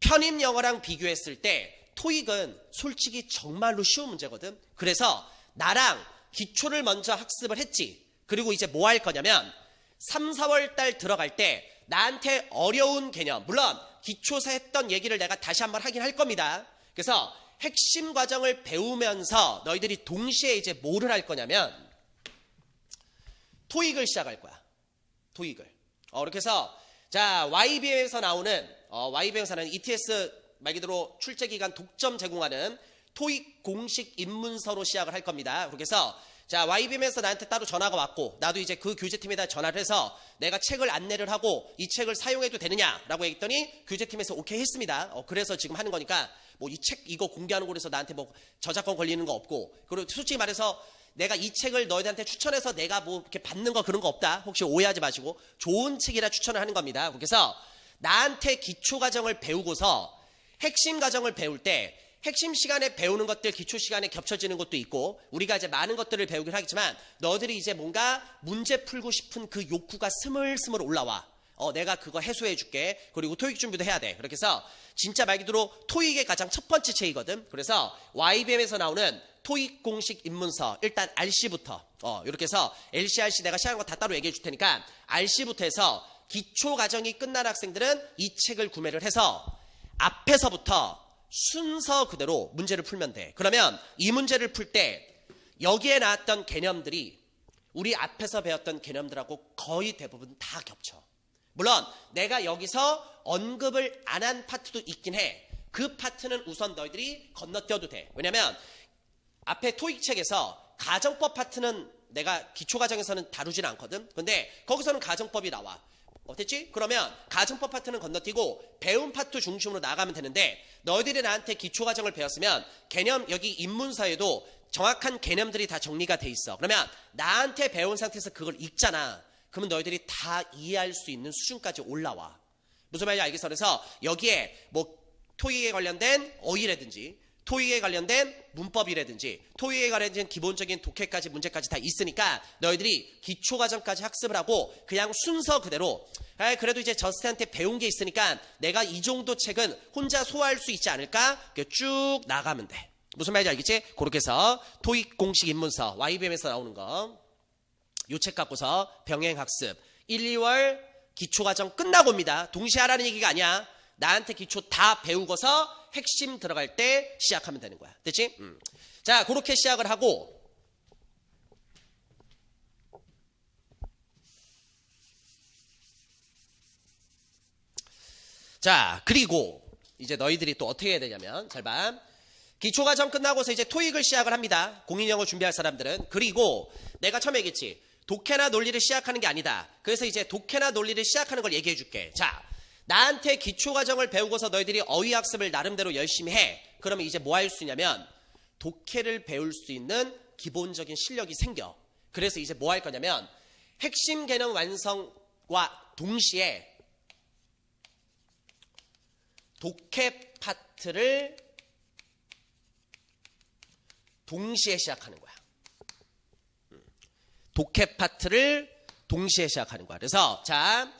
편입 영어랑 비교했을 때 토익은 솔직히 정말로 쉬운 문제거든. 그래서 나랑 기초를 먼저 학습을 했지. 그리고 이제 뭐 할 거냐면 3, 4월 달 들어갈 때 나한테 어려운 개념, 물론 기초사 했던 얘기를 내가 다시 한번 하긴 할 겁니다. 그래서 핵심 과정을 배우면서 너희들이 동시에 이제 뭐를 할 거냐면 토익을 시작할 거야. 토익을. 이렇게 해서 자, YBM에서 나오는 YBM에서는 ETS 말 그대로 출제기간 독점 제공하는 토익 공식 입문서로 시작을 할 겁니다. 그렇게 해서 자, YBM에서 나한테 따로 전화가 왔고 나도 이제 그 교재팀에다 전화를 해서 내가 책을 안내를 하고 이 책을 사용해도 되느냐라고 했더니 교재팀에서 오케이 했습니다. 그래서 지금 하는 거니까 뭐 이 책 이거 공개하는 거라서 나한테 뭐 저작권 걸리는 거 없고, 그리고 솔직히 말해서 내가 이 책을 너희들한테 추천해서 내가 뭐 이렇게 받는 거 그런 거 없다. 혹시 오해하지 마시고 좋은 책이라 추천을 하는 겁니다. 그래서 나한테 기초 과정을 배우고서 핵심 과정을 배울 때 핵심 시간에 배우는 것들 기초 시간에 겹쳐지는 것도 있고 우리가 이제 많은 것들을 배우긴 하겠지만 너희들이 이제 뭔가 문제 풀고 싶은 그 욕구가 스물스물 올라와. 내가 그거 해소해 줄게. 그리고 토익 준비도 해야 돼. 그렇게 해서 진짜 말 그대로 토익의 가장 첫 번째 책이거든. 그래서 YBM에서 나오는 토익 공식 입문서 일단 RC부터 이렇게 해서 LC, RC 내가 시작한 거 다 따로 얘기해 줄 테니까 RC부터 해서 기초 과정이 끝난 학생들은 이 책을 구매를 해서 앞에서부터 순서 그대로 문제를 풀면 돼. 그러면 이 문제를 풀 때 여기에 나왔던 개념들이 우리 앞에서 배웠던 개념들하고 거의 대부분 다 겹쳐. 물론 내가 여기서 언급을 안 한 파트도 있긴 해. 그 파트는 우선 너희들이 건너뛰어도 돼. 왜냐면 앞에 토익 책에서 가정법 파트는 내가 기초과정에서는 다루진 않거든. 근데 거기서는 가정법이 나와. 됐지? 그러면 가정법 파트는 건너뛰고 배운 파트 중심으로 나가면 되는데 너희들이 나한테 기초과정을 배웠으면 개념 여기 입문서에도 정확한 개념들이 다 정리가 돼 있어. 그러면 나한테 배운 상태에서 그걸 읽잖아. 그러면 너희들이 다 이해할 수 있는 수준까지 올라와. 무슨 말인지 알겠어? 그래서 여기에 뭐 토익에 관련된 어휘라든지 토익에 관련된 문법이라든지 토익에 관련된 기본적인 독해까지 문제까지 다 있으니까 너희들이 기초과정까지 학습을 하고 그냥 순서 그대로 그래도 이제 저스트한테 배운 게 있으니까 내가 이 정도 책은 혼자 소화할 수 있지 않을까? 쭉 나가면 돼. 무슨 말인지 알겠지? 그렇게 해서 토익 공식 입문서 YBM에서 나오는 거 요 책 갖고서 병행학습 1, 2월 기초과정 끝나고입니다. 동시에 하라는 얘기가 아니야. 나한테 기초 다 배우고서 핵심 들어갈 때 시작하면 되는 거야. 됐지? 자, 그렇게 시작을 하고 자, 그리고 이제 너희들이 또 어떻게 해야 되냐면 잘 봐. 기초과정 끝나고서 이제 토익을 시작을 합니다. 공인영어 준비할 사람들은. 그리고 내가 처음에 얘기했지. 독해나 논리를 시작하는 게 아니다. 그래서 이제 독해나 논리를 시작하는 걸 얘기해 줄게. 자, 나한테 기초과정을 배우고서 너희들이 어휘학습을 나름대로 열심히 해. 그러면 이제 뭐 할 수 있냐면 독해를 배울 수 있는 기본적인 실력이 생겨. 그래서 이제 뭐 할 거냐면 핵심 개념 완성과 동시에 독해 파트를 동시에 시작하는 거야. 독해 파트를 동시에 시작하는 거야. 그래서 자,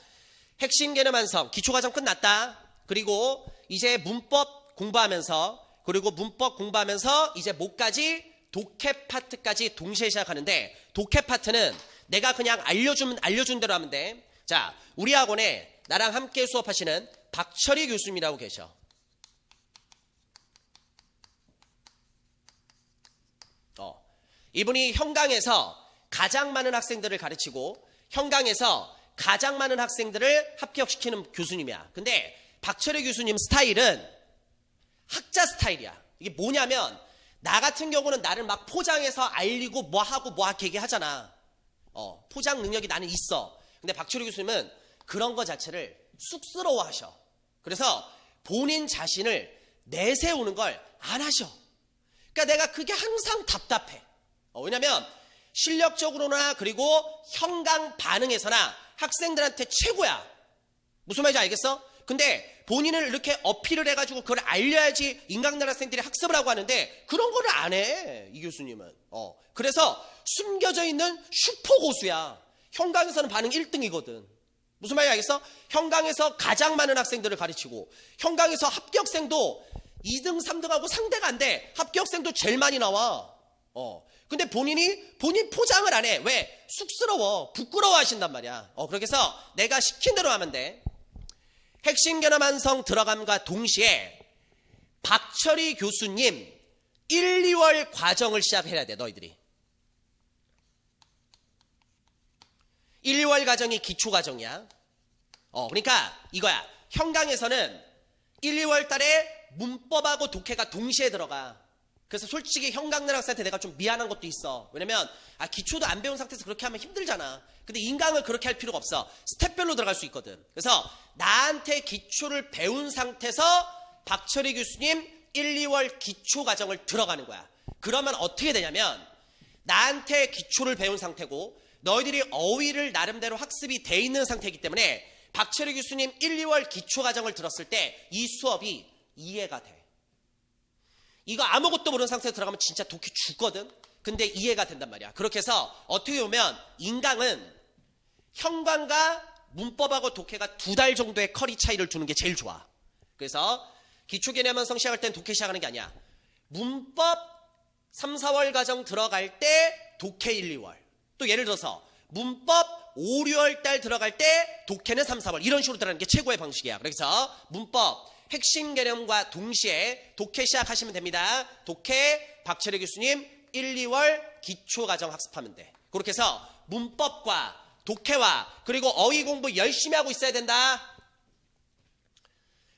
핵심 개념 완성, 기초과정 끝났다. 그리고 이제 문법 공부하면서 그리고 문법 공부하면서 이제 뭐까지? 독해 파트까지 동시에 시작하는데 독해 파트는 내가 그냥 알려준 대로 하면 돼. 자, 우리 학원에 나랑 함께 수업하시는 박철희 교수님이라고 계셔. 이분이 현강에서 가장 많은 학생들을 가르치고 현강에서 가장 많은 학생들을 합격시키는 교수님이야. 근데 박철희 교수님 스타일은 학자 스타일이야. 이게 뭐냐면 나 같은 경우는 나를 막 포장해서 알리고 뭐하고 뭐하게 얘기하잖아. 포장 능력이 나는 있어. 근데 박철희 교수님은 그런 거 자체를 쑥스러워하셔. 그래서 본인 자신을 내세우는 걸 안 하셔. 그러니까 내가 그게 항상 답답해. 왜냐면 실력적으로나 그리고 현강 반응에서나 학생들한테 최고야. 무슨 말인지 알겠어? 근데 본인을 이렇게 어필을 해가지고 그걸 알려야지 인강날 학생들이 학습을 하고 하는데 그런 거를 안 해. 이 교수님은. 그래서 숨겨져 있는 슈퍼 고수야. 현강에서는 반응 1등이거든. 무슨 말인지 알겠어? 현강에서 가장 많은 학생들을 가르치고 현강에서 합격생도 2등, 3등하고 상대가 안 돼. 합격생도 제일 많이 나와. 근데 본인 포장을 안 해. 왜? 쑥스러워. 부끄러워 하신단 말이야. 그렇게 해서 내가 시킨 대로 하면 돼. 핵심 개념 완성 들어감과 동시에 박철희 교수님 1, 2월 과정을 시작해야 돼. 너희들이. 1, 2월 과정이 기초 과정이야. 그러니까 이거야. 현강에서는 1, 2월 달에 문법하고 독해가 동시에 들어가. 그래서 솔직히 현강날 학생한테 내가 좀 미안한 것도 있어. 왜냐면 기초도 안 배운 상태에서 그렇게 하면 힘들잖아. 근데 인강을 그렇게 할 필요가 없어. 스텝별로 들어갈 수 있거든. 그래서 나한테 기초를 배운 상태에서 박철희 교수님 1, 2월 기초 과정을 들어가는 거야. 그러면 어떻게 되냐면 나한테 기초를 배운 상태고 너희들이 어휘를 나름대로 학습이 돼 있는 상태이기 때문에 박철희 교수님 1, 2월 기초 과정을 들었을 때 이 수업이 이해가 돼. 이거 아무것도 모르는 상태에서 들어가면 진짜 독해 죽거든. 근데 이해가 된단 말이야. 그렇게 해서 어떻게 보면 인강은 형광과 문법하고 독해가 2달 정도의 커리 차이를 두는 게 제일 좋아. 그래서 기초개념완성 시작할 땐 독해 시작하는 게 아니야. 문법 3, 4월 과정 들어갈 때 독해 1, 2월. 또 예를 들어서 문법 5, 6월 달 들어갈 때 독해는 3, 4월. 이런 식으로 들어가는 게 최고의 방식이야. 그래서 문법 핵심 개념과 동시에 독해 시작하시면 됩니다. 독해 박철희 교수님 1, 2월 기초과정 학습하면 돼. 그렇게 해서 문법과 독해와 그리고 어휘 공부 열심히 하고 있어야 된다.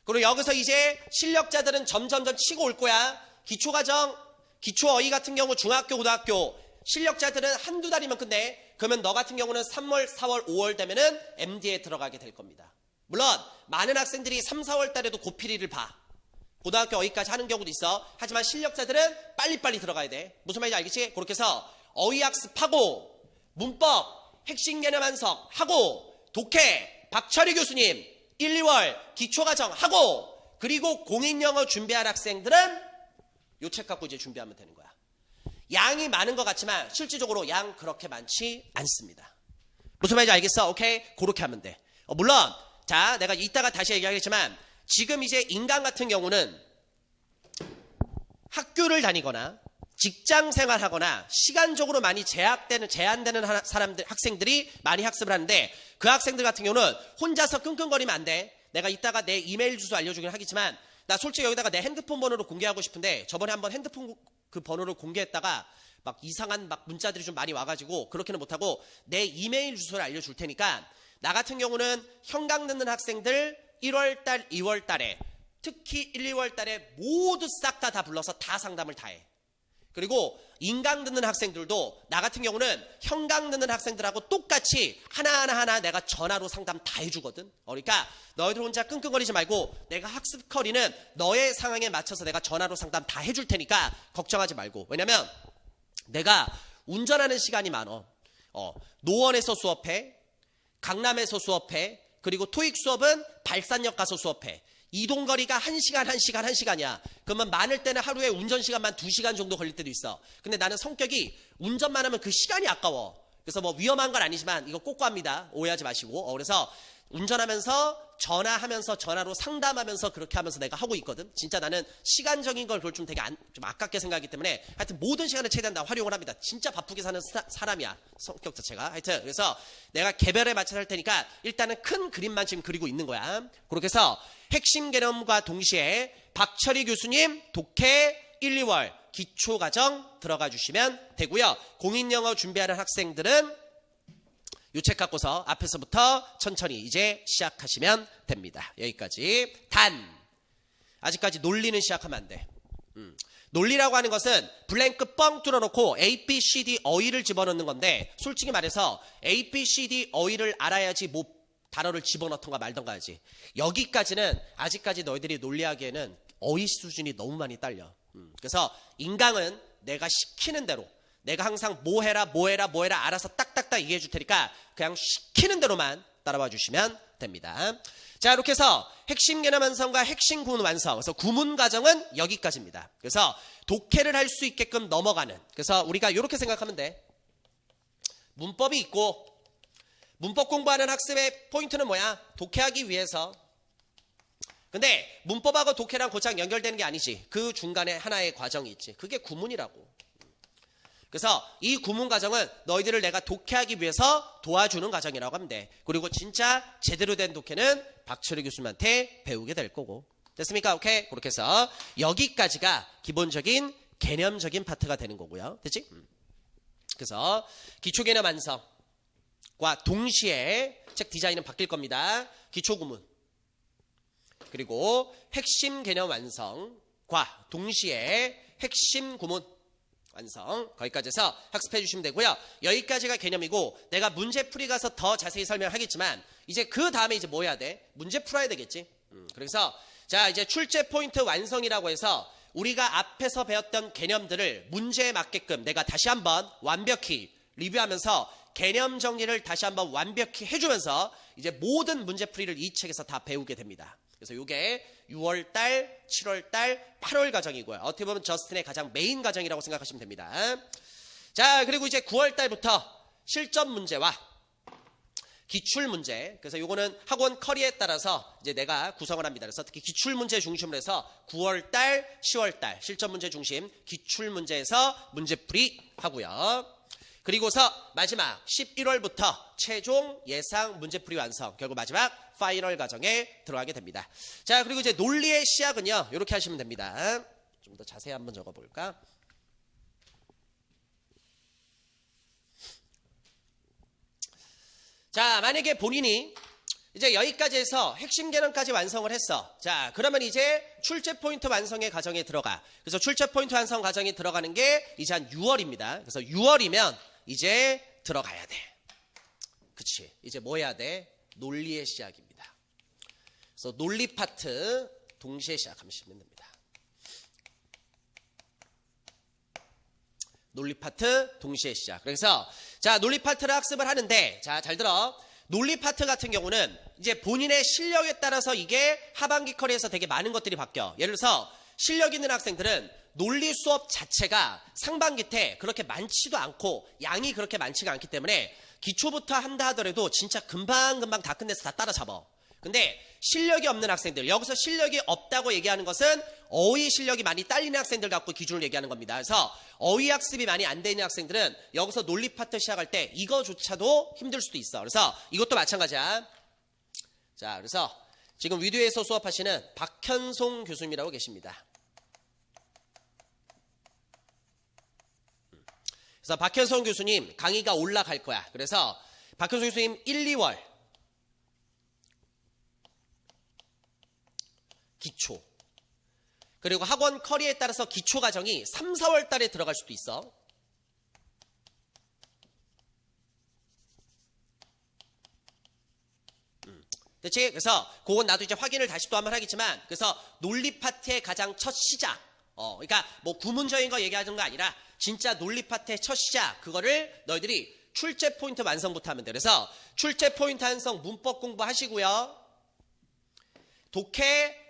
그리고 여기서 이제 실력자들은 점점점 치고 올 거야. 기초과정, 기초어휘 같은 경우 중학교, 고등학교 실력자들은 한두 달이면 끝내. 그러면 너 같은 경우는 3월, 4월, 5월 되면은 MD에 들어가게 될 겁니다. 물론 많은 학생들이 3, 4월 달에도 고필이를 봐. 고등학교 어휘까지 하는 경우도 있어. 하지만 실력자들은 빨리빨리 들어가야 돼. 무슨 말인지 알겠지? 그렇게 해서 어휘 학습하고 문법 핵심 개념 완성하고 독해 박철희 교수님 1, 2월 기초과정 하고 그리고 공인영어 준비할 학생들은 요 책 갖고 이제 준비하면 되는 거야. 양이 많은 것 같지만 실질적으로 양 그렇게 많지 않습니다. 무슨 말인지 알겠어? 오케이? 그렇게 하면 돼. 물론 자 내가 이따가 다시 얘기하겠지만 지금 이제 인강 같은 경우는 학교를 다니거나 직장 생활하거나 시간적으로 많이 제한되는 사람들, 학생들이 많이 학습을 하는데 그 학생들 같은 경우는 혼자서 끙끙거리면 안 돼. 내가 이따가 내 이메일 주소 알려주긴 하겠지만 나 솔직히 여기다가 내 핸드폰 번호를 공개하고 싶은데 저번에 한번 핸드폰 그 번호를 공개했다가 막 이상한 막 문자들이 좀 많이 와가지고 그렇게는 못하고 내 이메일 주소를 알려줄 테니까 나 같은 경우는 형강 듣는 학생들 1월달, 2월달에 특히 1, 2월달에 모두 싹 다 불러서 다 상담을 다 해. 그리고 인강 듣는 학생들도 나 같은 경우는 형강 듣는 학생들하고 똑같이 하나하나 내가 전화로 상담 다 해주거든. 그러니까 너희들 혼자 끙끙거리지 말고 내가 학습 커리는 너의 상황에 맞춰서 내가 전화로 상담 다 해줄 테니까 걱정하지 말고. 왜냐면 내가 운전하는 시간이 많어. 노원에서 수업해. 강남에서 수업해. 그리고 토익 수업은 발산역 가서 수업해. 이동거리가 1시간이야. 그러면 많을 때는 하루에 운전시간만 2시간 정도 걸릴 때도 있어. 근데 나는 성격이 운전만 하면 그 시간이 아까워. 그래서 뭐 위험한 건 아니지만 이거 꼭 갑니다. 오해하지 마시고. 그래서 운전하면서 전화하면서 전화로 상담하면서 그렇게 하면서 내가 하고 있거든. 진짜 나는 시간적인 걸 그걸 좀 되게 좀 아깝게 생각하기 때문에 하여튼 모든 시간을 최대한 다 활용을 합니다. 진짜 바쁘게 사는 사람이야. 성격 자체가. 하여튼 그래서 내가 개별에 맞춰서 할 테니까 일단은 큰 그림만 지금 그리고 있는 거야. 그렇게 해서 핵심 개념과 동시에 박철희 교수님 독해 1, 2월 기초과정 들어가 주시면 되고요. 공인영어 준비하는 학생들은 이 책 갖고서 앞에서부터 천천히 이제 시작하시면 됩니다. 여기까지. 아직까지 논리는 시작하면 안 돼. 논리라고 하는 것은 블랭크 뻥 뚫어놓고 A, B, C, D 어휘를 집어넣는 건데 솔직히 말해서 A, B, C, D 어휘를 알아야지 뭐 단어를 집어넣던가 말던가 하지. 여기까지는 아직까지 너희들이 논리하기에는 어휘 수준이 너무 많이 딸려. 그래서 인강은 내가 시키는 대로 내가 항상 뭐 해라 알아서 딱딱딱 얘기해 줄 테니까 그냥 시키는 대로만 따라와 주시면 됩니다. 자, 이렇게 해서 핵심 개념 완성과 핵심 구문 완성. 그래서 구문 과정은 여기까지입니다. 그래서 독해를 할 수 있게끔 넘어가는. 그래서 우리가 이렇게 생각하면 돼. 문법이 있고 문법 공부하는 학습의 포인트는 뭐야? 독해하기 위해서. 근데 문법하고 독해랑 고작 연결되는 게 아니지. 그 중간에 하나의 과정이 있지. 그게 구문이라고. 그래서 이 구문 과정은 너희들을 내가 독해하기 위해서 도와주는 과정이라고 하면 돼. 그리고 진짜 제대로 된 독해는 박철희 교수님한테 배우게 될 거고. 됐습니까? 오케이? 그렇게 해서 여기까지가 기본적인 개념적인 파트가 되는 거고요. 됐지? 그래서 기초개념 완성과 동시에 책 디자인은 바뀔 겁니다. 기초구문 그리고 핵심 개념 완성과 동시에 핵심 구문 완성. 거기까지 해서 학습해 주시면 되고요. 여기까지가 개념이고 내가 문제풀이 가서 더 자세히 설명하겠지만 이제 그 다음에 이제 뭐 해야 돼? 문제 풀어야 되겠지. 그래서 자 이제 출제 포인트 완성이라고 해서 우리가 앞에서 배웠던 개념들을 문제에 맞게끔 내가 다시 한번 완벽히 리뷰하면서 개념 정리를 다시 한번 완벽히 해주면서 이제 모든 문제풀이를 이 책에서 다 배우게 됩니다. 그래서 이게 6월달, 7월달, 8월 과정이고요. 어떻게 보면 저스틴의 가장 메인 과정이라고 생각하시면 됩니다. 자, 그리고 이제 9월달부터 실전 문제와 기출 문제. 그래서 요거는 학원 커리에 따라서 이제 내가 구성을 합니다. 그래서 특히 기출 문제 중심으로 해서 9월달, 10월달 실전 문제 중심 기출 문제에서 문제풀이 하고요. 그리고서 마지막 11월부터 최종 예상 문제풀이 완성. 결국 마지막 파이널 과정에 들어가게 됩니다. 자, 그리고 이제 논리의 시작은요. 이렇게 하시면 됩니다. 좀 더 자세히 한번 적어볼까? 자, 만약에 본인이 이제 여기까지 해서 핵심 개념까지 완성을 했어. 자, 그러면 이제 출제 포인트 완성의 과정에 들어가. 그래서 출제 포인트 완성 과정에 들어가는 게 이제 한 6월입니다. 그래서 6월이면 이제 들어가야 돼. 그치? 이제 뭐 해야 돼? 논리의 시작입니다. 그래서 논리 파트 동시에 시작하시면 됩니다. 논리 파트 동시에 시작. 그래서 자, 논리 파트를 학습을 하는데 자, 잘 들어. 논리 파트 같은 경우는 이제 본인의 실력에 따라서 이게 하반기 커리에서 되게 많은 것들이 바뀌어. 예를 들어서 실력 있는 학생들은 논리 수업 자체가 상반기 때 그렇게 많지도 않고 양이 그렇게 많지가 않기 때문에 기초부터 한다 하더라도 진짜 금방금방 다 끝내서 다 따라잡아. 근데 실력이 없는 학생들, 여기서 실력이 없다고 얘기하는 것은 어휘 실력이 많이 딸리는 학생들 갖고 기준을 얘기하는 겁니다. 그래서 어휘 학습이 많이 안 되는 학생들은 여기서 논리 파트 시작할 때 이거조차도 힘들 수도 있어. 그래서 이것도 마찬가지야. 자, 그래서 지금 위드에서 수업하시는 박현송 교수님이라고 계십니다. 그래서 박현송 교수님 강의가 올라갈 거야. 그래서 박현송 교수님 1, 2월 기초, 그리고 학원 커리에 따라서 기초 과정이 3, 4월 달에 들어갈 수도 있어. 그렇지? 그래서 그건 나도 이제 확인을 다시 또 한번 하겠지만, 그래서 논리 파트의 가장 첫 시작, 그러니까 뭐 구문적인 거 얘기하는 거 아니라 진짜 논리 파트의 첫 시작, 그거를 너희들이 출제 포인트 완성부터 하면 돼. 그래서 출제 포인트 완성 문법 공부하시고요. 독해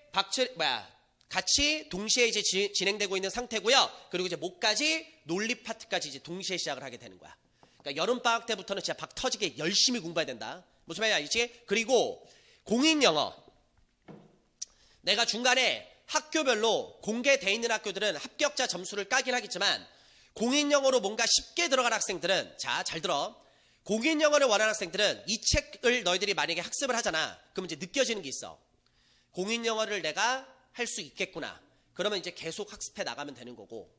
같이 동시에 이제 진행되고 있는 상태고요. 그리고 이제 목까지 논리 파트까지 이제 동시에 시작을 하게 되는 거야. 그러니까 여름 방학 때부터는 진짜 박 터지게 열심히 공부해야 된다. 무슨 말인지 알지? 그리고 공인 영어. 내가 중간에 학교별로 공개돼 있는 학교들은 합격자 점수를 까긴 하겠지만 공인 영어로 뭔가 쉽게 들어간 학생들은 자, 잘 들어. 공인 영어를 원하는 학생들은 이 책을 너희들이 만약에 학습을 하잖아. 그럼 이제 느껴지는 게 있어. 공인 영어를 내가 할 수 있겠구나. 그러면 이제 계속 학습해 나가면 되는 거고,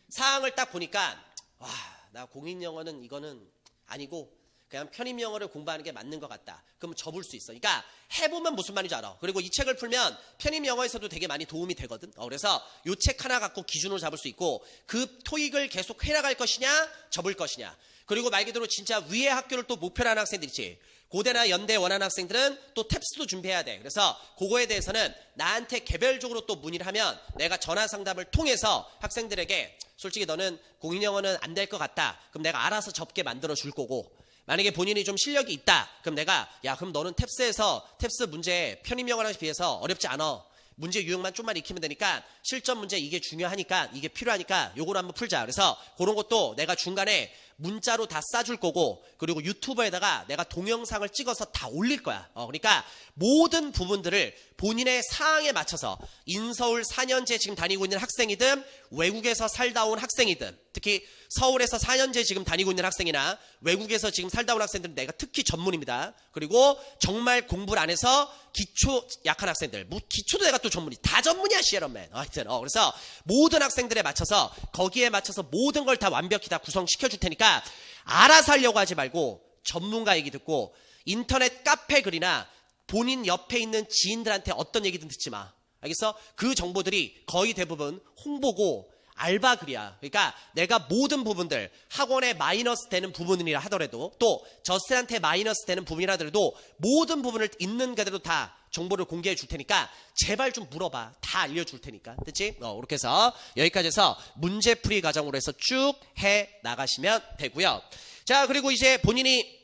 사항을 딱 보니까 와, 나 공인 영어는 이거는 아니고 그냥 편입 영어를 공부하는 게 맞는 것 같다. 그러면 접을 수 있어. 그러니까 해보면 무슨 말인지 알아. 그리고 이 책을 풀면 편입 영어에서도 되게 많이 도움이 되거든. 그래서 이 책 하나 갖고 기준으로 잡을 수 있고, 그 토익을 계속 해나갈 것이냐 접을 것이냐. 그리고 말 그대로 진짜 위의 학교를 또 목표로 하는 학생들 있지. 고대나 연대 원하는 학생들은 또 탭스도 준비해야 돼. 그래서 그거에 대해서는 나한테 개별적으로 또 문의를 하면 내가 전화 상담을 통해서 학생들에게 솔직히 너는 공인 영어는 안 될 것 같다. 그럼 내가 알아서 접게 만들어 줄 거고, 만약에 본인이 좀 실력이 있다. 그럼 내가 그럼 너는 탭스 문제 편입 영어랑 비해서 어렵지 않아. 문제 유형만 좀만 익히면 되니까 실전 문제 이게 중요하니까 이게 필요하니까 요거를 한번 풀자. 그래서 그런 것도 내가 중간에 문자로 다 싸줄 거고, 그리고 유튜버에다가 내가 동영상을 찍어서 다 올릴 거야. 그러니까 모든 부분들을 본인의 사항에 맞춰서 인서울 4년제 지금 다니고 있는 학생이든 외국에서 살다 온 학생이든, 특히 서울에서 4년제 지금 다니고 있는 학생이나 외국에서 지금 살다 온 학생들은 내가 특히 전문입니다. 그리고 정말 공부를 안 해서 기초 약한 학생들, 기초도 내가 또 전문이 다 전문이야 시에런맨. 하여튼 그래서 모든 학생들에 맞춰서 거기에 맞춰서 모든 걸 다 완벽히 다 구성시켜 줄 테니까 알아서 하려고 하지 말고 전문가 얘기 듣고, 인터넷 카페 글이나 본인 옆에 있는 지인들한테 어떤 얘기든 듣지 마. 알겠어? 그 정보들이 거의 대부분 홍보고 알바 글이야. 그러니까 내가 모든 부분들, 학원에 마이너스 되는 부분이라 하더라도, 또 저스한테 마이너스 되는 부분이라 하더라도 모든 부분을 있는 그대로 다 정보를 공개해 줄 테니까 제발 좀 물어봐. 다 알려줄 테니까. 됐지? 이렇게 해서 여기까지 해서 문제풀이 과정으로 해서 쭉 해 나가시면 되고요. 자, 그리고 이제 본인이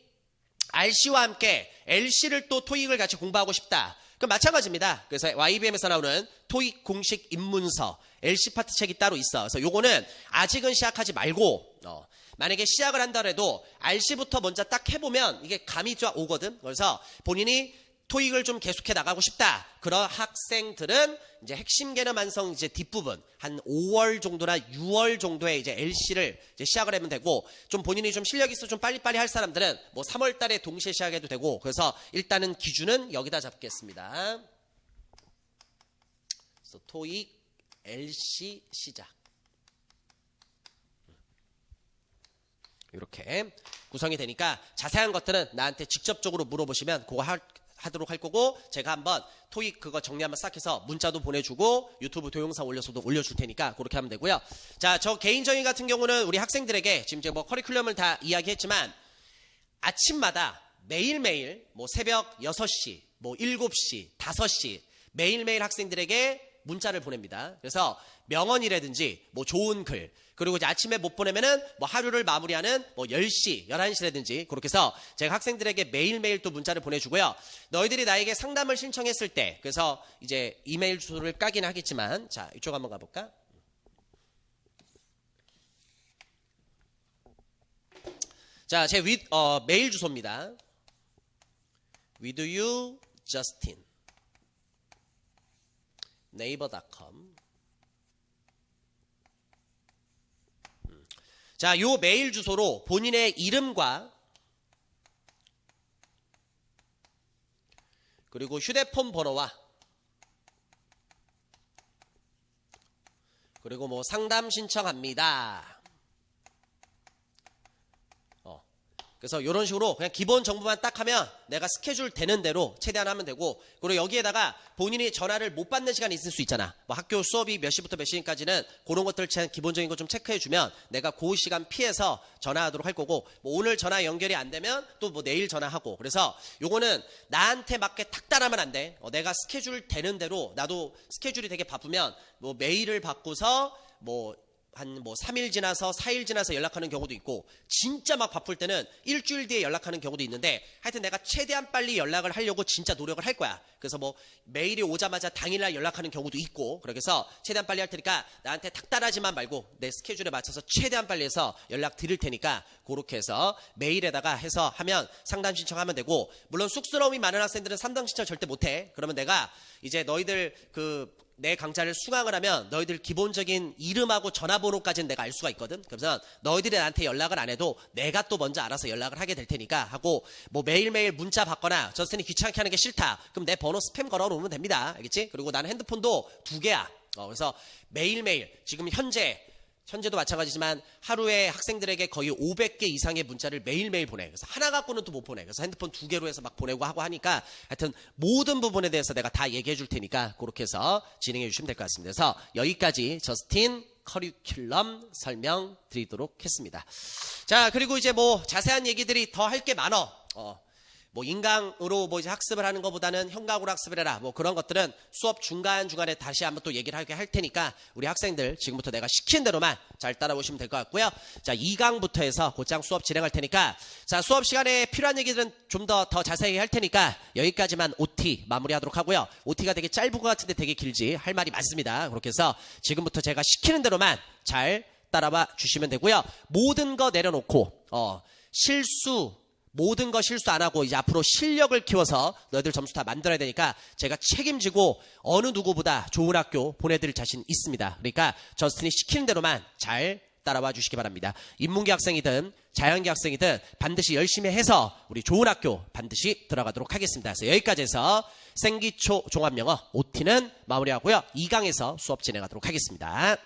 RC와 함께 LC를 또 토익을 같이 공부하고 싶다. 그럼 마찬가지입니다. 그래서 YBM에서 나오는 토익 공식 입문서 LC 파트 책이 따로 있어. 그래서 요거는 아직은 시작하지 말고 만약에 시작을 한다 해도 RC부터 먼저 딱 해보면 이게 감이 쫙 오거든. 그래서 본인이 토익을 좀 계속해 나가고 싶다. 그런 학생들은 이제 핵심 개념 완성 이제 뒷부분 한 5월 정도나 6월 정도에 이제 LC를 이제 시작을 하면 되고, 좀 본인이 좀 실력이 있어 좀 빨리빨리 할 사람들은 뭐 3월 달에 동시에 시작해도 되고, 그래서 일단은 기준은 여기다 잡겠습니다. 그래서 토익 LC 시작. 이렇게 구성이 되니까 자세한 것들은 나한테 직접적으로 물어보시면 그거 하도록 할 거고, 제가 한번 토익 그거 정리 한번 싹 해서 문자도 보내주고 유튜브 동영상 올려서도 올려줄 테니까 그렇게 하면 되고요. 자, 저 개인적인 같은 경우는 우리 학생들에게 지금 이제 뭐 커리큘럼을 다 이야기했지만 아침마다 매일매일 뭐 새벽 6시, 뭐 7시, 5시 매일매일 학생들에게 문자를 보냅니다. 그래서 명언이라든지 뭐 좋은 글, 그리고 이제 아침에 못 보내면은 뭐 하루를 마무리하는 뭐 10시, 11시라든지 그렇게 해서 제가 학생들에게 매일매일 또 문자를 보내주고요. 너희들이 나에게 상담을 신청했을 때, 그래서 이제 이메일 주소를 까긴 하겠지만, 자, 이쪽 한번 가볼까? 자, 제 메일 주소입니다. with you Justin naver.com. 자, 요 메일 주소로 본인의 이름과 그리고 휴대폰 번호와 그리고 뭐 상담 신청합니다. 그래서 이런 식으로 그냥 기본 정보만 딱 하면 내가 스케줄 되는 대로 최대한 하면 되고, 그리고 여기에다가 본인이 전화를 못 받는 시간이 있을 수 있잖아. 뭐 학교 수업이 몇 시부터 몇 시까지는 그런 것들 기본적인 거 좀 체크해주면 내가 그 시간 피해서 전화하도록 할 거고, 뭐 오늘 전화 연결이 안 되면 또 뭐 내일 전화하고, 그래서 요거는 나한테 맞게 탁 따라하면 안 돼. 내가 스케줄 되는 대로, 나도 스케줄이 되게 바쁘면 뭐 메일을 받고서 뭐 3일 지나서 4일 지나서 연락하는 경우도 있고, 진짜 막 바쁠 때는 일주일 뒤에 연락하는 경우도 있는데, 하여튼 내가 최대한 빨리 연락을 하려고 진짜 노력을 할 거야. 그래서 뭐 메일이 오자마자 당일날 연락하는 경우도 있고, 그렇게 해서 최대한 빨리 할 테니까 나한테 탁달하지만 말고 내 스케줄에 맞춰서 최대한 빨리 해서 연락 드릴 테니까 그렇게 해서 메일에다가 해서 하면 상담 신청하면 되고, 물론 쑥스러움이 많은 학생들은 상담 신청 절대 못해. 그러면 내가 이제 너희들 내 강좌를 수강을 하면 너희들 기본적인 이름하고 전화번호까지는 내가 알 수가 있거든. 그래서 너희들이 나한테 연락을 안 해도 내가 또 먼저 알아서 연락을 하게 될 테니까 하고, 뭐 매일매일 문자 받거나 저스틴이 귀찮게 하는 게 싫다, 그럼 내 번호 스팸 걸어 놓으면 됩니다. 알겠지? 그리고 나는 핸드폰도 2개야. 그래서 매일매일 지금 현재도 마찬가지지만 하루에 학생들에게 거의 500개 이상의 문자를 매일매일 보내. 그래서 하나 갖고는 또 못 보내. 그래서 핸드폰 2개로 해서 막 보내고 하고 하니까 하여튼 모든 부분에 대해서 내가 다 얘기해 줄 테니까 그렇게 해서 진행해 주시면 될 것 같습니다. 그래서 여기까지 저스틴 커리큘럼 설명드리도록 했습니다. 자, 그리고 이제 뭐 자세한 얘기들이 더 할 게 많어. 뭐 인강으로 뭐 이제 학습을 하는 것보다는 현각으로 학습을 해라, 뭐 그런 것들은 수업 중간중간에 다시 한번 또 얘기를 하게 할 테니까 우리 학생들 지금부터 내가 시킨 대로만 잘 따라오시면 될 것 같고요. 자, 2강부터 해서 곧장 수업 진행할 테니까, 자, 수업 시간에 필요한 얘기들은 좀 더 자세히 할 테니까 여기까지만 OT 마무리하도록 하고요. OT가 되게 짧은 것 같은데 되게 길지, 할 말이 많습니다. 그렇게 해서 지금부터 제가 시키는 대로만 잘 따라와 주시면 되고요. 모든 거 내려놓고 모든 거 실수 안 하고 이제 앞으로 실력을 키워서 너희들 점수 다 만들어야 되니까 제가 책임지고 어느 누구보다 좋은 학교 보내드릴 자신 있습니다. 그러니까 저스틴이 시키는 대로만 잘 따라와 주시기 바랍니다. 인문계 학생이든 자연계 학생이든 반드시 열심히 해서 우리 좋은 학교 반드시 들어가도록 하겠습니다. 그래서 여기까지 해서 생기초 종합영어 OT는 마무리하고요. 2강에서 수업 진행하도록 하겠습니다.